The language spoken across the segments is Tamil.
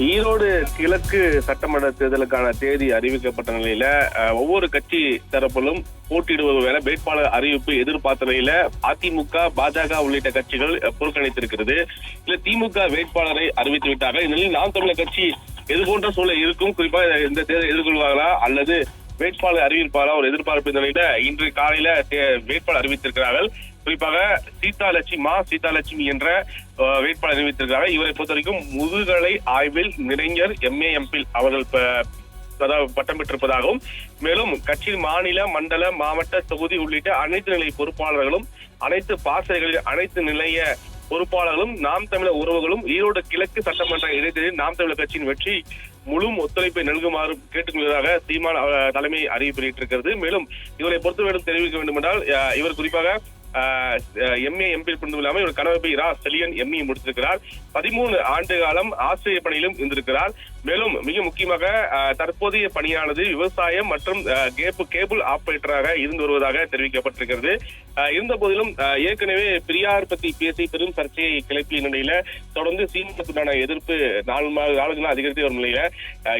ஈரோடு கிழக்கு சட்டமன்ற தேர்தலுக்கான தேதி அறிவிக்கப்பட்ட நிலையில ஒவ்வொரு கட்சி தரப்பிலும் போட்டியிடுவது வேற வேட்பாளர் அறிவிப்பு எதிர்பார்த்த நிலையில அதிமுக, பாஜக உள்ளிட்ட கட்சிகள் புறக்கணித்திருக்கிறது. இல்ல திமுக வேட்பாளரை அறிவித்து விட்டார்கள். இந்நிலையில் நாம் தமிழர் கட்சி எது போன்ற சூழல் இருக்கும், குறிப்பாக இந்த தேர்தல் எதிர்கொள்வார்களா அல்லது வேட்பாளர் அறிவிப்பாளா ஒரு எதிர்பார்ப்பு நிலையில இன்று காலையில வேட்பாளர் அறிவித்திருக்கிறார்கள். குறிப்பாக சீதாலட்சுமி என்ற வேட்பாளர் அறிவித்திருக்கிறார்கள். இவரை பொறுத்த வரைக்கும் முதுகலை ஆய்வில் நிறைஞர் MA MPhil அவர்கள் பட்டம் பெற்றிருப்பதாகவும், மேலும் கட்சியின் மாநில, மண்டல, மாவட்ட, தொகுதி உள்ளிட்ட அனைத்து நிலை பொறுப்பாளர்களும், அனைத்து பாசறைகளில் அனைத்து நிலைய பொறுப்பாளர்களும், நாம் தமிழர் உறவுகளும் ஈரோடு கிழக்கு சட்டமன்ற இடைத்தேர்தலில் நாம் தமிழர் கட்சியின் வெற்றி முழு ஒத்துழைப்பை நல்குமாறு கேட்டுக்கொள்வதாக சீமான் தலைமை அறிவிப்பு வெளியிட்டிருக்கிறது. மேலும் இவரை பொறுத்தவரை தெரிவிக்க வேண்டும் என்றால், இவர் குறிப்பாக MA MPhil இல்லாமல் இவர் கணவர் ரா செலியன் ME முடித்திருக்கிறார். 13 ஆண்டு காலம் ஆசிரியர் பணியிலும் இருந்திருக்கிறார். மேலும் மிக முக்கியமாக தற்போதைய பணியானது விவசாயம் மற்றும் கேபிள் ஆபரேட்டராக இருந்து வருவதாக தெரிவிக்கப்பட்டிருக்கிறது. இருந்த போதிலும் ஏற்கனவே பெரியார் பற்றி பேசி பெரும் சர்ச்சையை கிளப்பிய நிலையில தொடர்ந்து சீமானுக்குண்டான எதிர்ப்பு நாளுக்கு அதிகரித்து வரும் நிலையில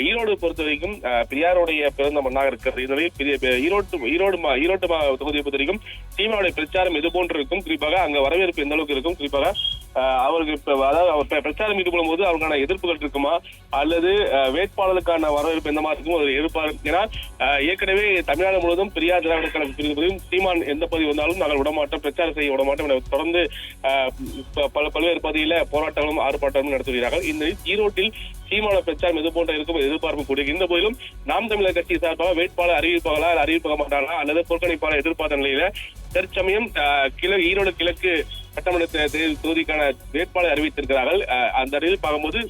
ஈரோடு பொறுத்த வரைக்கும் பெரியாருடைய பிறந்த மண்ணாக இருக்கிறது. எனவே ஈரோட்டு தொகுதியை பொறுத்த வரைக்கும் சீமானுடைய பிரச்சாரம் இது போன்று இருக்கும். குறிப்பாக அங்க வரவேற்பு எந்த அளவுக்கு இருக்கும், குறிப்பாக அவருக்கு அதாவது பிரச்சாரம் ஈடுபடும் போது அவருக்கான எதிர்ப்புகள் இருக்குமா அல்லது வேட்பாளருக்கான வரவேற்பு எந்த மாதிரி இருக்கும் ஒரு எதிர்பார்ப்பு. ஏன்னா ஏற்கனவே தமிழ்நாடு முழுவதும் பெரியார் திராவிட கழக பிரிவுகளையும் சீமான் எந்த பகுதி வந்தாலும் நாங்கள் விடமாட்டோம், பிரச்சாரம் செய்ய விடமாட்டோம், தொடர்ந்து பல்வேறு பகுதியில போராட்டங்களும் ஆர்ப்பாட்டங்களும் நடத்தி வருகிறார்கள். இந்த ஈரோட்டில் சீமான பிரச்சாரம் இது போன்ற இருக்கும் எதிர்பார்ப்பு கூடிய இந்த போதிலும் நாம் தமிழர் கட்சி சார்பாக வேட்பாளர் அறிவிப்பார்களா அறிவிக்க மாட்டார்களா அல்லது புறக்கணிப்பாளர் எதிர்பார்த்த நிலையில தற்சமயம் ஈரோடு கிழக்கு சட்டமன்ற தொகுதிக்கான வேட்பாளர் அறிவித்திருக்கிறார்கள். அந்த அடியில் பார்க்கும்போது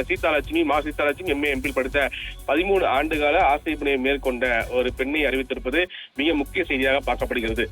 சீதாலட்சுமி MA MPhil படித்த 13 ஆண்டுகால ஆசிரியர் பணியை மேற்கொண்ட ஒரு பெண்ணை அறிவித்திருப்பது மிக முக்கிய செய்தியாக பார்க்கப்படுகிறது.